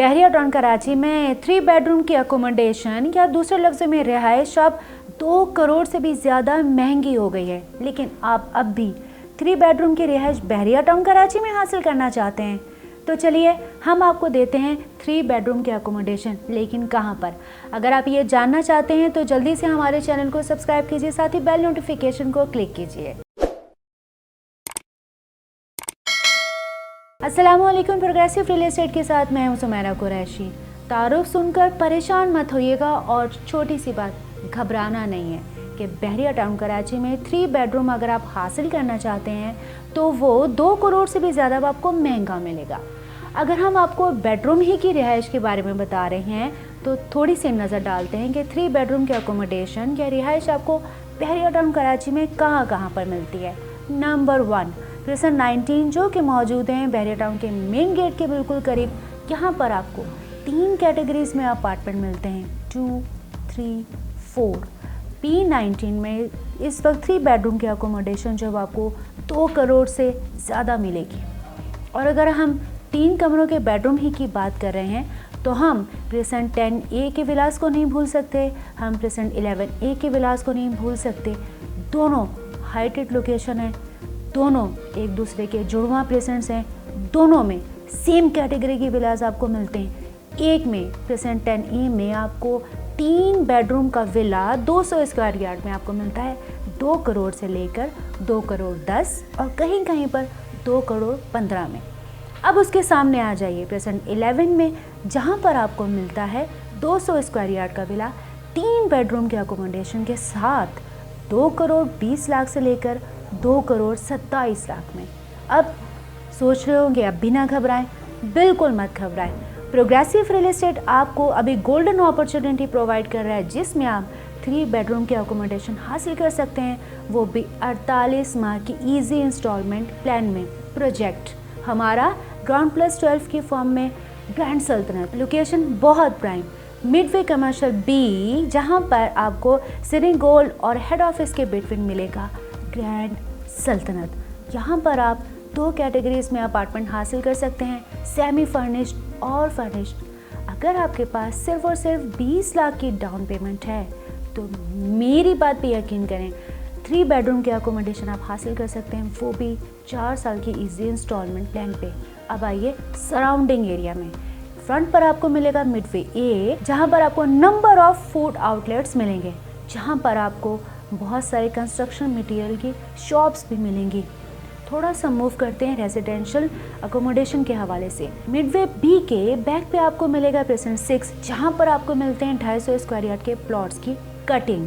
बहरिया town Karachi में 3 bedroom की accommodation या दूसरे लफ्ज़ों में रिहाइश अब 2 करोड़ से भी ज़्यादा महंगी हो गई है। लेकिन आप अब भी 3 बेडरूम की रिहाइश बहरिया टाउन कराची में हासिल करना चाहते हैं तो चलिए हम आपको देते हैं 3 बेडरूम की अकोमोडेशन, लेकिन कहाँ पर। अगर आप ये जानना चाहते हैं तो जल्दी से हमारे चैनल को सब्सक्राइब कीजिए, साथ ही बेल नोटिफिकेशन को क्लिक कीजिए। अस्सलामुअलैकुम, प्रोग्रेसिव रियल एस्टेट के साथ मैं हूं सुमैरा कुरैशी। तारुफ सुनकर परेशान मत होइएगा और छोटी सी बात, घबराना नहीं है कि बहरिया टाउन कराची में 3 बेडरूम अगर आप हासिल करना चाहते हैं तो वो 2 करोड़ से भी ज़्यादा आपको महंगा मिलेगा। अगर हम आपको बेडरूम ही की रिहाइश के बारे में बता रहे हैं तो थोड़ी सी नज़र डालते हैं कि 3 बेडरूम की अकोमोडेशन या रिहाइश आपको बहरिया टाउन कराची में कहाँ पर मिलती है। नंबर 1 क्रिसेंट 19 जो कि मौजूद हैं बहरिया टाउन के मेन गेट के बिल्कुल करीब। यहाँ पर आपको 3 कैटेगरीज में अपार्टमेंट मिलते हैं, 2, 3, 4। P19 में इस वक्त 3 बेडरूम की अकोमोडेशन जब आपको 2 करोड़ से ज़्यादा मिलेगी। और अगर हम 3 कमरों के बेडरूम ही की बात कर रहे हैं तो हम क्रिसेंट 10A के विलास को नहीं भूल सकते, हम क्रिसेंट 11A के विलास को नहीं भूल सकते। दोनों हाइटेड लोकेशन है, दोनों एक दूसरे के जुड़वा प्रेजेंट्स हैं, दोनों में सेम कैटेगरी के विलास आपको मिलते हैं। एक में क्रिसेंट 10A में आपको 3 बेडरूम का विला 200 स्क्वायर यार्ड में आपको मिलता है 2 करोड़ से लेकर 2 करोड़ 10 और कहीं कहीं पर 2 करोड़ 15 में। अब उसके सामने आ जाइए क्रिसेंट 11 में, जहां पर आपको मिलता है 200 स्क्वायर यार्ड का विला 3 बेडरूम के अकोमोडेशन के साथ 2 करोड़ 20 लाख से लेकर 2 करोड़ 27 लाख में। अब सोच रहे होंगे अब भी ना घबराएं, बिल्कुल मत घबराएं। प्रोग्रेसिव रियल एस्टेट आपको अभी गोल्डन अपॉर्चुनिटी प्रोवाइड कर रहा है जिसमें आप 3 बेडरूम के अकोमोडेशन हासिल कर सकते हैं, वो भी 48 माह की ईजी इंस्टॉलमेंट प्लान में। प्रोजेक्ट हमारा ग्राउंड प्लस 12 की फॉर्म में ग्रैंड सल्तनत, लोकेशन बहुत प्राइम, मिडवे कमर्शियल बी, जहां पर आपको सिटी गोल्ड और हेड ऑफिस के बिटवीन मिलेगा ग्रैंड सल्तनत। यहाँ पर आप 2 कैटेगरीज में अपार्टमेंट हासिल कर सकते हैं, सेमी फर्निश्ड और फर्निश्ड। अगर आपके पास सिर्फ और सिर्फ 20 लाख की डाउन पेमेंट है तो मेरी बात पे यकीन करें, 3 बेडरूम के अकोमोडेशन आप हासिल कर सकते हैं, वो भी 4 साल की इजी इंस्टॉलमेंट प्लान पे। अब आइए सराउंडिंग एरिया में। फ्रंट पर आपको मिलेगा मिडवे ए, जहाँ पर आपको नंबर ऑफ फूड आउटलेट्स मिलेंगे, जहाँ पर आपको बहुत सारे कंस्ट्रक्शन मटेरियल की शॉप्स भी मिलेंगी। थोड़ा सा मूव करते हैं रेजिडेंशियल अकोमोडेशन के हवाले से। मिडवे बी के बैक पे आपको मिलेगा क्रिसेंट 6, जहाँ पर आपको मिलते हैं 250 स्क्वायर यार्ड के प्लॉट्स की कटिंग।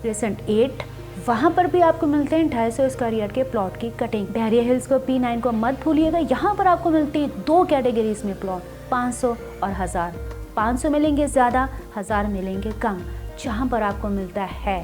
क्रिसेंट 8 वहाँ पर भी आपको मिलते हैं 250 स्क्वायर यार्ड के प्लॉट की कटिंग। बहरिया हिल्स को P9 को मत भूलिएगा, यहाँ पर आपको मिलती है 2 कैटेगरीज में प्लॉट, 500 और 1000। 500 मिलेंगे ज़्यादा, 1000 मिलेंगे कम। जहाँ पर आपको मिलता है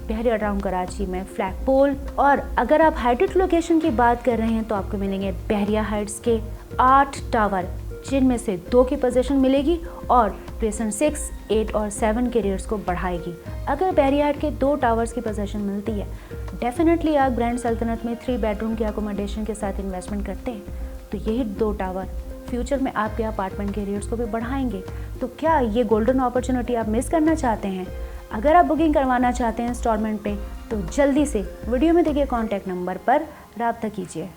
बहरिया टाउन कराची में फ्लैग पोल। और अगर आप हाइटेड लोकेशन की बात कर रहे हैं तो आपको मिलेंगे बहरिया हाइट्स के 8 टावर, जिनमें से 2 की पोजीशन मिलेगी और क्रिसेंट 6, 8 और 7 के रेट्स को बढ़ाएगी। अगर बहरिया हाइट के 2 टावर्स की पोजीशन मिलती है, डेफिनेटली आप ग्रैंड सल्तनत में 3 बेडरूम के अकोमोडेशन के साथ इन्वेस्टमेंट करते हैं तो यही 2 टावर फ्यूचर में आपके अपार्टमेंट के रेट्स को भी बढ़ाएंगे। तो क्या ये गोल्डन अपॉर्चुनिटी आप मिस करना चाहते हैं? अगर आप बुकिंग करवाना चाहते हैं इंस्टॉलमेंट पे तो जल्दी से वीडियो में दिए कॉन्टैक्ट नंबर पर रब्ता कीजिए।